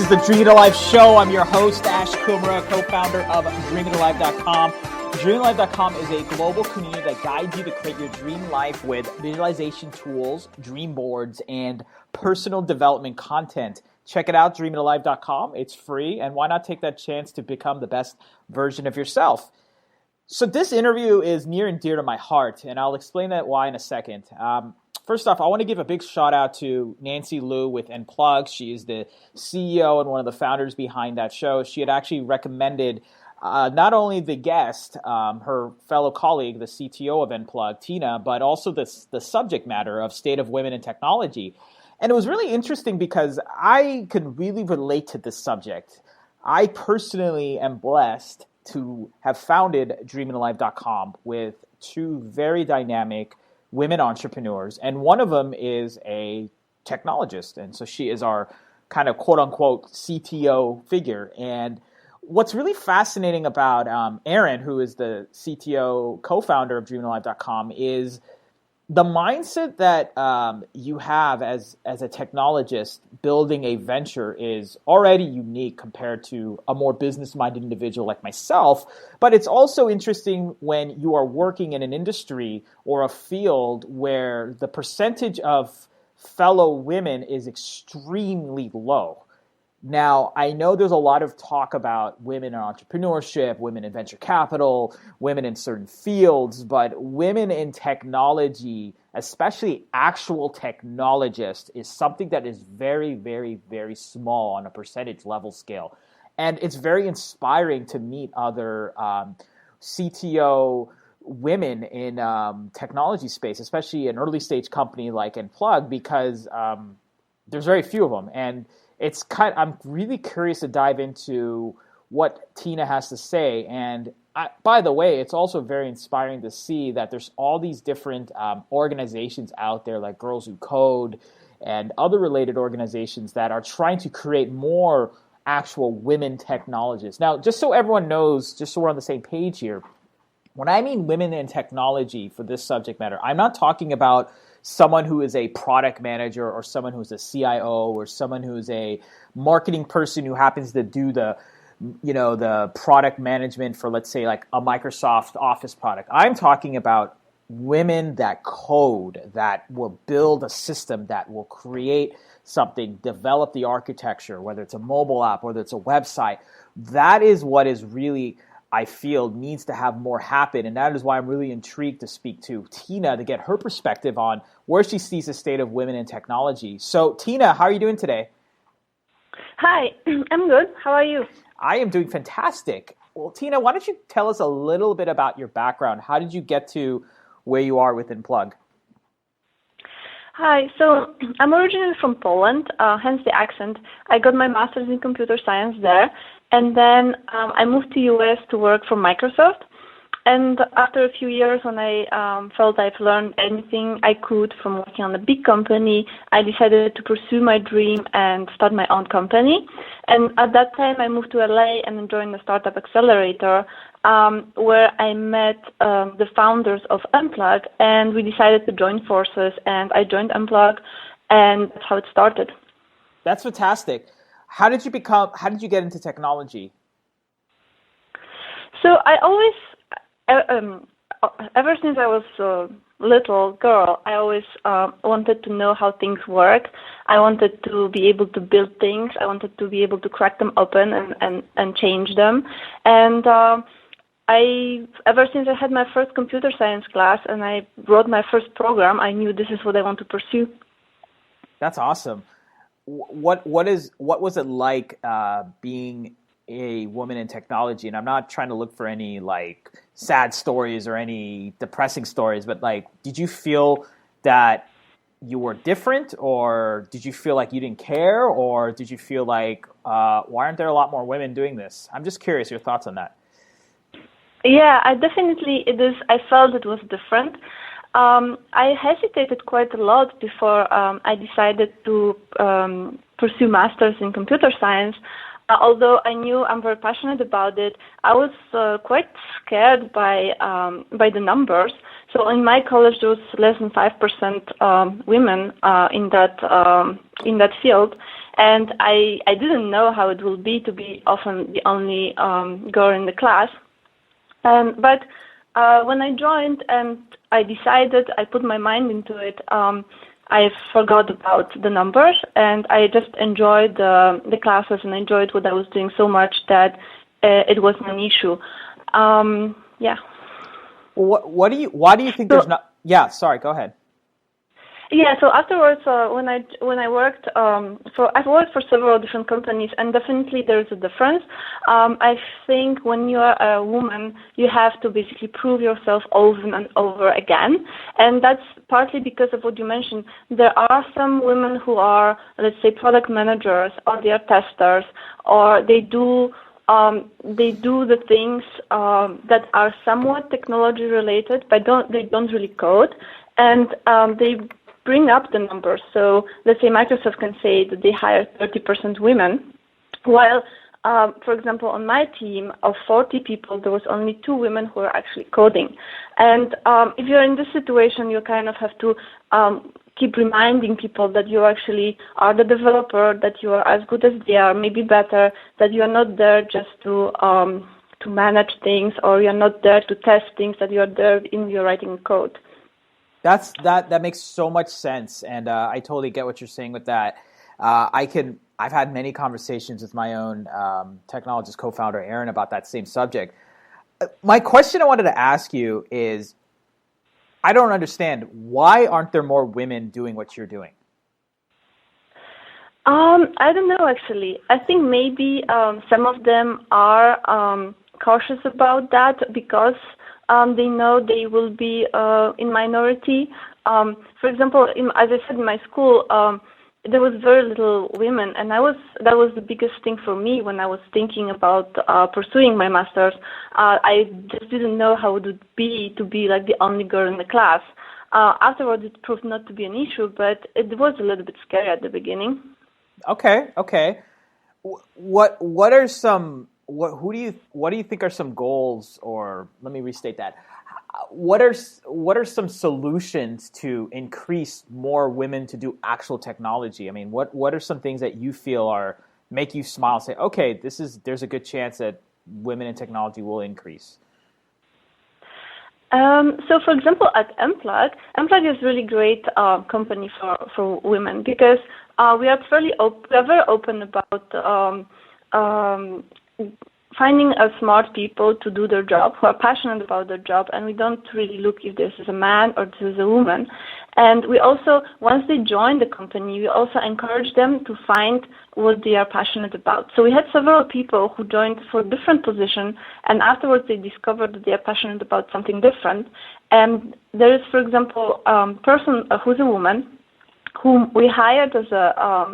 the DreamItAlive show. I'm your host, Ash Kumra, co-founder of DreamItAlive.com. DreamItAlive.com is a global community that guides you to create your dream life with visualization tools, dream boards, and personal development content. Check it out, DreamItAlive.com. It's free, and why not take that chance to become the best version of yourself? So this interview is near and dear to my heart, and I'll explain that why in a second. First off, I want to give a big shout out to Nancy Liu with Enplug. She is the CEO and one of the founders behind that show. She had actually recommended not only the guest, her fellow colleague, the CTO of Enplug, Tina, but also the subject matter of state of women in technology. And it was really interesting because I could really relate to this subject. I personally am blessed to have founded DreamItAlive.com with two very dynamic women entrepreneurs, and one of them is a technologist, and so she is our kind of quote-unquote CTO figure. And what's really fascinating about Erin, who is the CTO co-founder of DreamItAlive.com, is the mindset that you have as a technologist building a venture is already unique compared to a more business-minded individual like myself. But it's also interesting when you are working in an industry or a field where the percentage of fellow women is extremely low. Now, I know there's a lot of talk about women in entrepreneurship, women in venture capital, women in certain fields, but women in technology, especially actual technologists, is something that is very, very, very small on a percentage level scale. And it's very inspiring to meet other CTO women in technology space, especially an early stage company like Enplug, because there's very few of them. And I'm really curious to dive into what Tina has to say. And by the way, it's also very inspiring to see that there's all these different organizations out there like Girls Who Code and other related organizations that are trying to create more actual women technologists. Now, just so everyone knows, just so we're on the same page here, when I mean women in technology for this subject matter, I'm not talking about someone who is a product manager or someone who's a CIO or someone who's a marketing person who happens to do the product management for, let's say, like a Microsoft Office product. I'm talking about women that code, that will build a system, that will create something, develop the architecture, whether it's a mobile app, whether it's a website. That is what is really, I feel, needs to have more happen. And that is why I'm really intrigued to speak to Tina to get her perspective on where she sees the state of women in technology. So Tina, how are you doing today? Hi, I'm good. How are you? I am doing fantastic. Well, Tina, why don't you tell us a little bit about your background? How did you get to where you are with Enplug? Hi, so I'm originally from Poland, hence the accent. I got my master's in computer science there, and then I moved to US to work for Microsoft. And after a few years, when I felt I've learned anything I could from working on a big company, I decided to pursue my dream and start my own company. And at that time, I moved to LA and joined the startup accelerator, where I met the founders of Enplug, and we decided to join forces. And I joined Enplug, and that's how it started. That's fantastic. How did you get into technology? So I always, ever since I was a little girl, I always wanted to know how things work. I wanted to be able to build things. I wanted to be able to crack them open and change them. And ever since I had my first computer science class and I wrote my first program, I knew this is what I want to pursue. That's awesome. What was it like being a woman in technology? And I'm not trying to look for any like sad stories or any depressing stories, but like, did you feel that you were different, or did you feel like you didn't care, or did you feel like why aren't there a lot more women doing this? I'm just curious your thoughts on that. Yeah, I felt it was different. I hesitated quite a lot before I decided to pursue masters in computer science. Although I knew I'm very passionate about it, I was quite scared by the numbers. So in my college, there was less than 5% women in that field, and I didn't know how it will be to be often the only girl in the class. But when I joined and I decided, I put my mind into it, I forgot about the numbers, and I just enjoyed the classes and enjoyed what I was doing so much that it wasn't an issue. Yeah. Well, why do you think there's not? Yeah, sorry, go ahead. Yeah, so afterwards, when I worked I've worked for several different companies, and definitely there's a difference. I think when you are a woman, you have to basically prove yourself over and over again, and that's partly because of what you mentioned. There are some women who are, let's say, product managers, or they are testers, or they do the things that are somewhat technology related, but they don't really code, and they bring up the numbers. So let's say Microsoft can say that they hire 30% women, while, for example, on my team of 40 people, there was only 2 women who were actually coding. And if you're in this situation, you kind of have to keep reminding people that you actually are the developer, that you are as good as they are, maybe better, that you are not there just to manage things, or you're not there to test things, that you are there in your writing code. That makes so much sense, and I totally get what you're saying with that. I've had many conversations with my own technologist co-founder Aaron about that same subject. My question I wanted to ask you is, I don't understand, why aren't there more women doing what you're doing? I don't know, actually. I think maybe some of them are cautious about that because they know they will be in minority. For example, as I said, in my school, there was very little women, and that was the biggest thing for me when I was thinking about pursuing my master's. I just didn't know how it would be to be like the only girl in the class. Afterwards, it proved not to be an issue, but it was a little bit scary at the beginning. Okay. What do you think are some goals, or let me restate that. What are some solutions to increase more women to do actual technology? I mean, what are some things that you feel make you smile and say, okay, there's a good chance that women in technology will increase? So, for example, at Enplug is a really great company for women because we are very open about finding smart people to do their job, who are passionate about their job, and we don't really look if this is a man or this is a woman. And we also, once they join the company, we also encourage them to find what they are passionate about. So we had several people who joined for different positions, and afterwards they discovered that they are passionate about something different. And there is, for example, a person who's a woman, whom we hired as a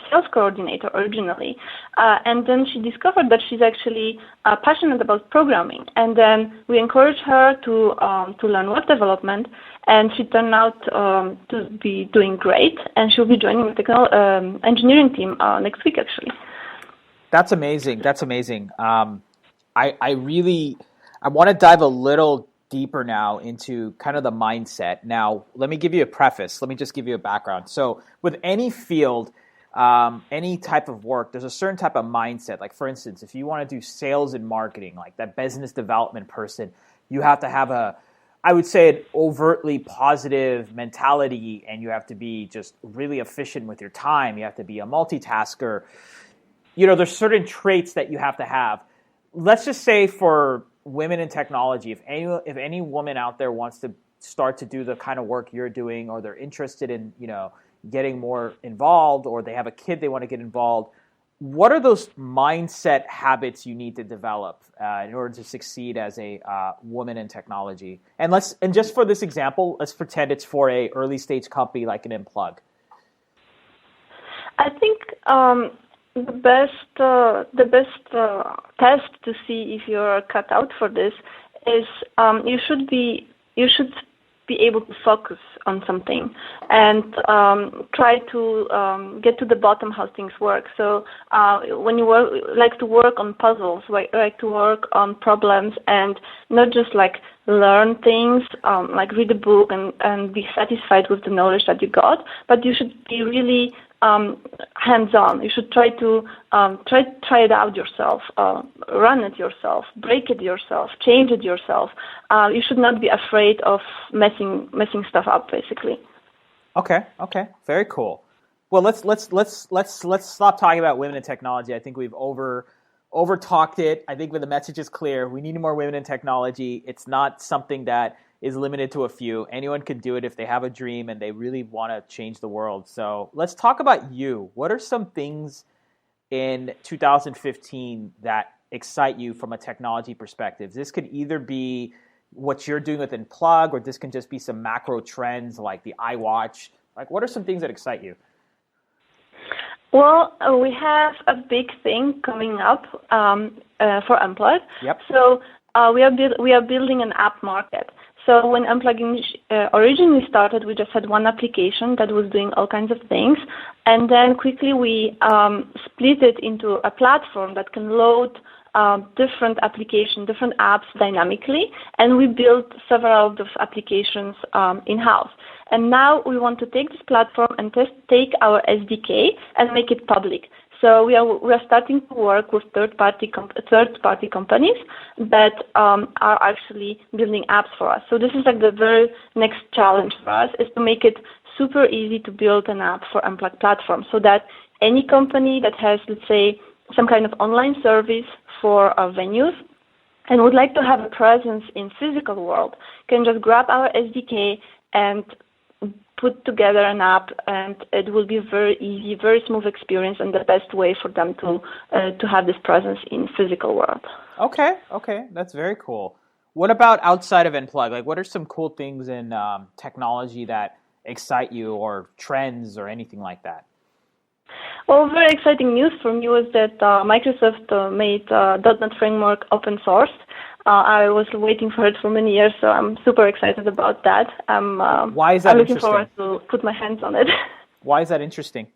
sales coordinator originally, and then she discovered that she's actually passionate about programming. And then we encouraged her to learn web development, and she turned out to be doing great, and she'll be joining the engineering team next week, actually. That's amazing. I want to dive a little deeper now into kind of the mindset. Now, let me give you a preface. Let me just give you a background. So with any field, any type of work, there's a certain type of mindset. Like, for instance, if you want to do sales and marketing, like that business development person, you have to have I would say, an overtly positive mentality, and you have to be just really efficient with your time. You have to be a multitasker. You know, there's certain traits that you have to have. Let's just say for women in technology, if any woman out there wants to start to do the kind of work you're doing, or they're interested in, getting more involved, or they have a kid they want to get involved, what are those mindset habits you need to develop in order to succeed as a woman in technology? And just for this example, let's pretend it's for a early stage company like an Enplug. I think the best test to see if you're cut out for this is you should be able to focus on something and try to get to the bottom how things work. So when you like to work on puzzles, like to work on problems, and not just like learn things, like read a book and be satisfied with the knowledge that you got, but you should be really hands-on. You should try to try it out yourself, run it yourself, break it yourself, change it yourself. You should not be afraid of messing stuff up, basically. Okay, very cool. Well, let's stop talking about women in technology. I think we've over talked it. I think when the message is clear, we need more women in technology. It's not something that is limited to a few. Anyone can do it if they have a dream and they really want to change the world. So let's talk about you. What are some things in 2015 that excite you from a technology perspective? This could either be what you're doing with Enplug, or this can just be some macro trends like the iWatch. Like, what are some things that excite you? Well, we have a big thing coming up for Enplug. Yep. So we are building an app market. So when Enplug originally started, we just had one application that was doing all kinds of things, and then quickly we split it into a platform that can load different applications, different apps dynamically, and we built several of those applications in-house. And now we want to take this platform and take our SDK and make it public. So we are starting to work with third-party companies that are actually building apps for us. So this is like the very next challenge for us, is to make it super easy to build an app for Enplug platform, so that any company that has, let's say, some kind of online service for venues and would like to have a presence in physical world can just grab our SDK and put together an app, and it will be very easy, very smooth experience, and the best way for them to have this presence in physical world. Okay, that's very cool. What about outside of Enplug? Like, what are some cool things in technology that excite you, or trends, or anything like that? Well, very exciting news for me was that Microsoft made .NET Framework open source. I was waiting for it for many years, so I'm super excited about that. Why is that I'm looking interesting? forward to put my hands on it. Why is that interesting?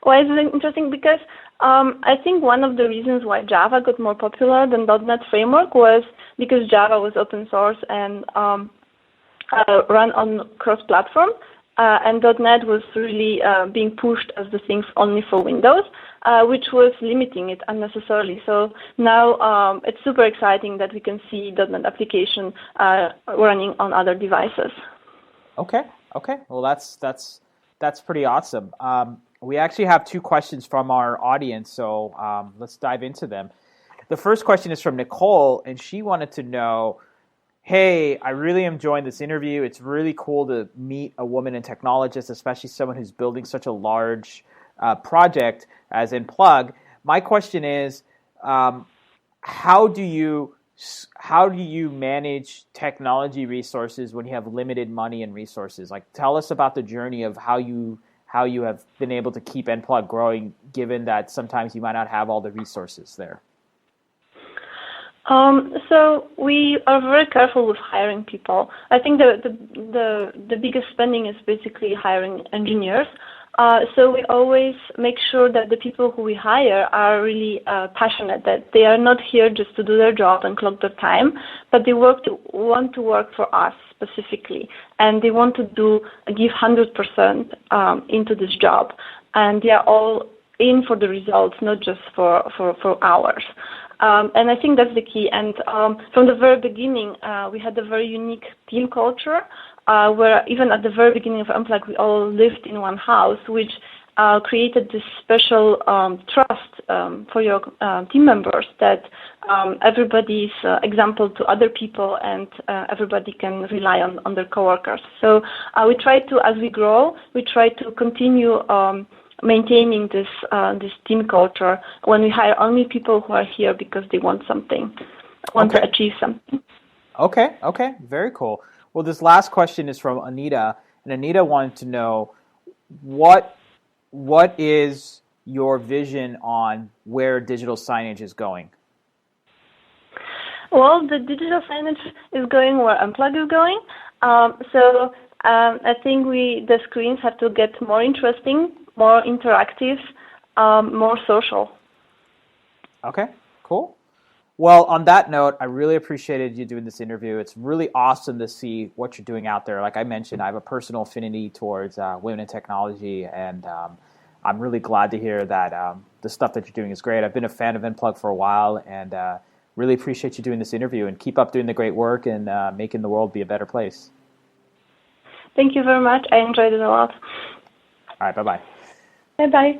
Why is it interesting? Because I think one of the reasons why Java got more popular than .NET Framework was because Java was open source and run on cross-platform. And .NET was really being pushed as the thing only for Windows, which was limiting it unnecessarily. So now it's super exciting that we can see .NET application running on other devices. Okay. Well, that's pretty awesome. We actually have two questions from our audience, so let's dive into them. The first question is from Nicole, and she wanted to know, hey, I really am enjoying this interview. It's really cool to meet a woman in technologist, especially someone who's building such a large project as Enplug. My question is, how do you manage technology resources when you have limited money and resources? Like, tell us about the journey of how you have been able to keep Enplug growing, given that sometimes you might not have all the resources there. So we are very careful with hiring people. I think the biggest spending is basically hiring engineers. So we always make sure that the people who we hire are really passionate, that they are not here just to do their job and clock their time, but they want to work for us specifically, and they want to give 100% into this job, and they are all in for the results, not just for hours. And I think that's the key. And from the very beginning, we had a very unique team culture, where even at the very beginning of Enplug, we all lived in one house, which created this special trust for your team members, that everybody is example to other people, and everybody can rely on their coworkers. So we try to, as we grow, we try to continue maintaining this team culture when we hire only people who are here because they want something, to achieve something. Okay, very cool. Well, this last question is from Anita, and Anita wanted to know what is your vision on where digital signage is going? Well, the digital signage is going where Enplug is going. I think the screens have to get more interesting, more interactive, more social. Okay, cool. Well, on that note, I really appreciated you doing this interview. It's really awesome to see what you're doing out there. Like I mentioned, I have a personal affinity towards women in technology, and I'm really glad to hear that the stuff that you're doing is great. I've been a fan of Enplug for a while, and really appreciate you doing this interview, and keep up doing the great work and making the world be a better place. Thank you very much. I enjoyed it a lot. All right, bye-bye. Bye-bye.